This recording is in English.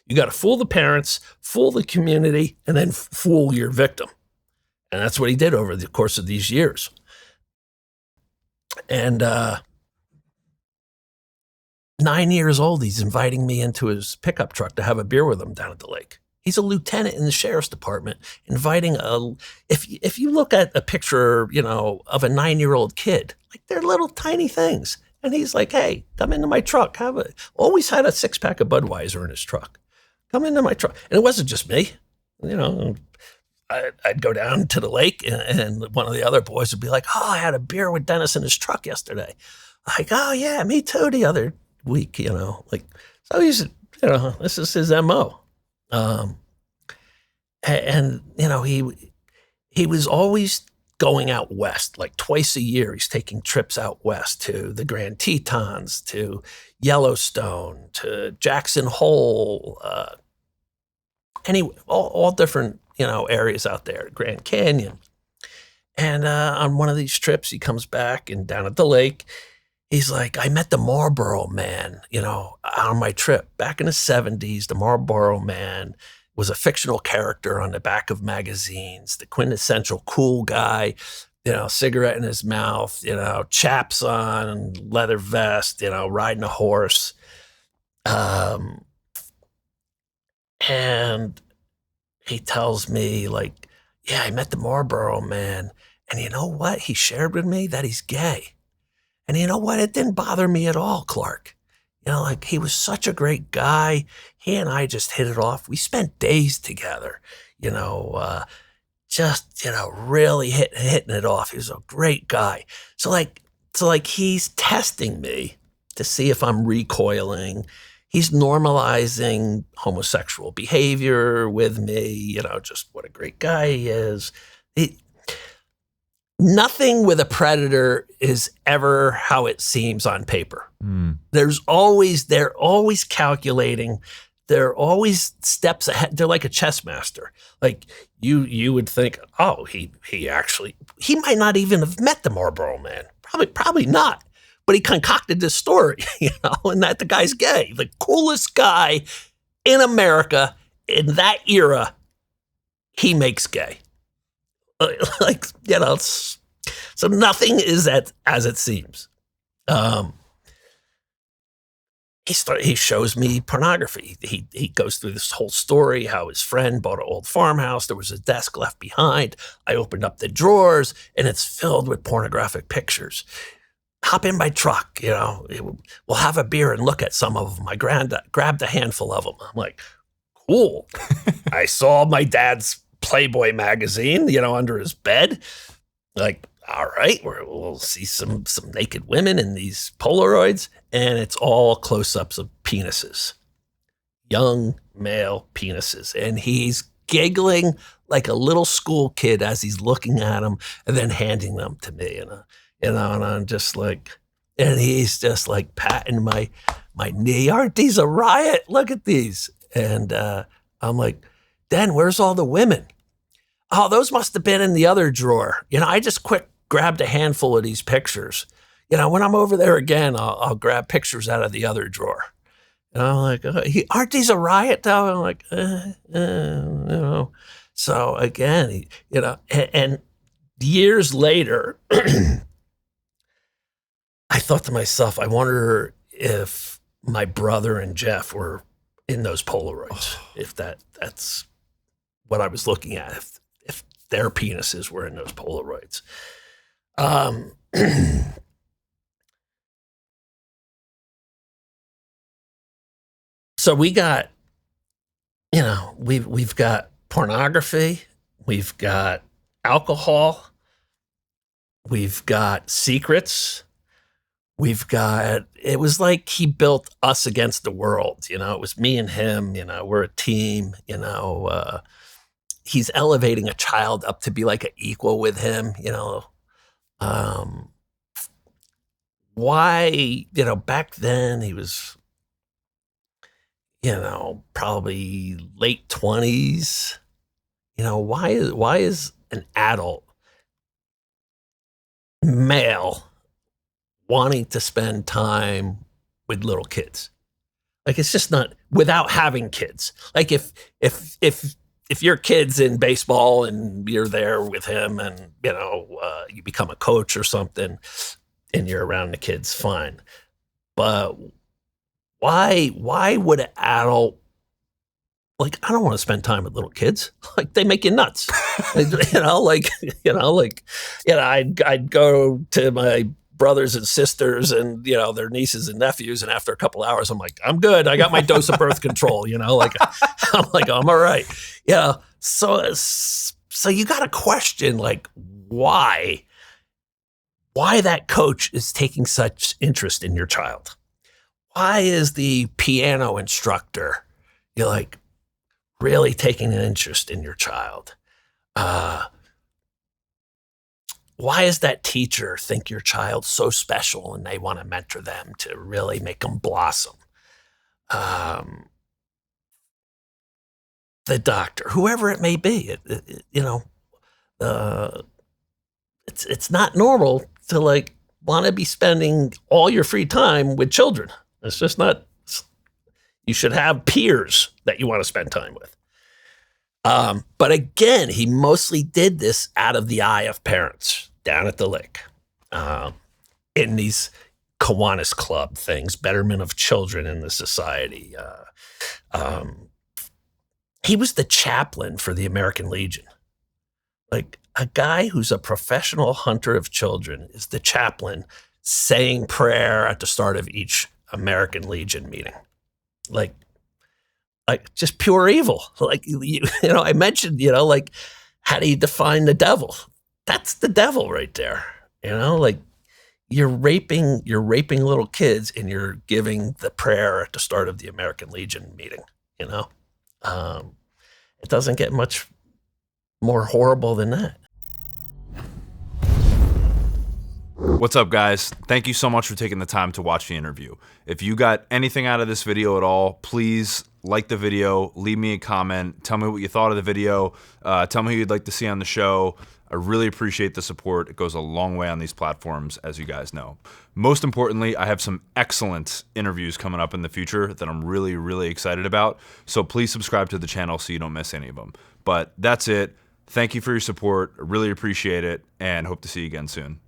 You got to fool the parents, fool the community, and then fool your victim. And that's what he did over the course of these years. And 9 years old, he's inviting me into his pickup truck to have a beer with him down at the lake. He's a lieutenant in the sheriff's department, inviting if you look at a picture, of a 9-year-old kid, like they're little tiny things. And he's like, hey, come into my truck. Always had a 6-pack of Budweiser in his truck. Come into my truck. And it wasn't just me. I'd go down to the lake and one of the other boys would be like, oh, I had a beer with Dennis in his truck yesterday. Like, oh yeah, me too the other week, so he's, this is his MO. He was always going out west, like twice a year. He's taking trips out west to the Grand Tetons, to Yellowstone, to Jackson Hole, all different, areas out there, Grand Canyon. And on one of these trips, he comes back and down at the lake, he's like, I met the Marlboro Man, on my trip. Back in the 70s, the Marlboro Man was a fictional character on the back of magazines, the quintessential cool guy, cigarette in his mouth, chaps on, leather vest, riding a horse. And he tells me, like, yeah, I met the Marlboro Man. And you know what? He shared with me that he's gay. And you know what? It didn't bother me at all, Clark. He was such a great guy. He and I just hit it off. We spent days together, really hitting it off. He was a great guy. So he's testing me to see if I'm recoiling. He's normalizing homosexual behavior with me, just what a great guy he is. Nothing with a predator is ever how it seems on paper. They're always calculating. They're always steps ahead. They're like a chess master. Like you would think, oh, he might not even have met the Marlboro Man. Probably not. But he concocted this story, and that the guy's gay. The coolest guy in America in that era, he makes gay. So nothing is as it seems. He shows me pornography. He goes through this whole story, how his friend bought an old farmhouse. There was a desk left behind. I opened up the drawers, and it's filled with pornographic pictures. Hop in my truck, we'll have a beer and look at some of them. I grabbed a handful of them. I'm like, cool. I saw my dad's Playboy magazine, under his bed. Like, all right, we'll see some naked women in these Polaroids, and it's all close-ups of penises, young male penises. And he's giggling like a little school kid as he's looking at them and then handing them to me. And I'm just like, and he's just like patting my knee. Aren't these a riot? Look at these. And I'm like, Dan, where's all the women? Oh, those must have been in the other drawer. I just quick grabbed a handful of these pictures. When I'm over there again, I'll grab pictures out of the other drawer. And I'm like, aren't these a riot though? I'm like, So again, and years later, I thought to myself, I wonder if my brother and Jeff were in those Polaroids, if that's what I was looking at, if their penises were in those Polaroids. So we got, we've got pornography, we've got alcohol, we've got secrets. It was like he built us against the world, it was me and him, we're a team, he's elevating a child up to be like an equal with him, why, back then he was, probably late 20s, why is an adult male wanting to spend time with little kids? Like, it's just not, without having kids. Like, if your kid's in baseball and you're there with him and, you become a coach or something and you're around the kids, fine. But why would an adult, like, I don't want to spend time with little kids. Like, they make you nuts. I'd go to my brothers and sisters and, their nieces and nephews. And after a couple hours, I'm like, I'm good. I got my dose of birth control, like, I'm like, I'm all right. Yeah. So you got to question, like, why that coach is taking such interest in your child. Why is the piano instructor, you're like, really taking an interest in your child? Why is that teacher think your child's so special and they want to mentor them to really make them blossom? The doctor, whoever it may be, it's not normal to, like, want to be spending all your free time with children. It's just not. You should have peers that you want to spend time with. But again, he mostly did this out of the eye of parents down at the lake, in these Kiwanis Club things, betterment of children in the society. He was the chaplain for the American Legion. Like, a guy who's a professional hunter of children is the chaplain saying prayer at the start of each American Legion meeting. Like just pure evil. Like, I mentioned, like, how do you define the devil? That's the devil right there. Like, you're raping little kids and you're giving the prayer at the start of the American Legion meeting. It doesn't get much more horrible than that. What's up, guys? Thank you so much for taking the time to watch the interview. If you got anything out of this video at all, please like the video, leave me a comment, tell me what you thought of the video, tell me who you'd like to see on the show. I really appreciate the support. It goes a long way on these platforms, as you guys know. Most importantly, I have some excellent interviews coming up in the future that I'm really, really excited about. So please subscribe to the channel so you don't miss any of them. But that's it. Thank you for your support. I really appreciate it and hope to see you again soon.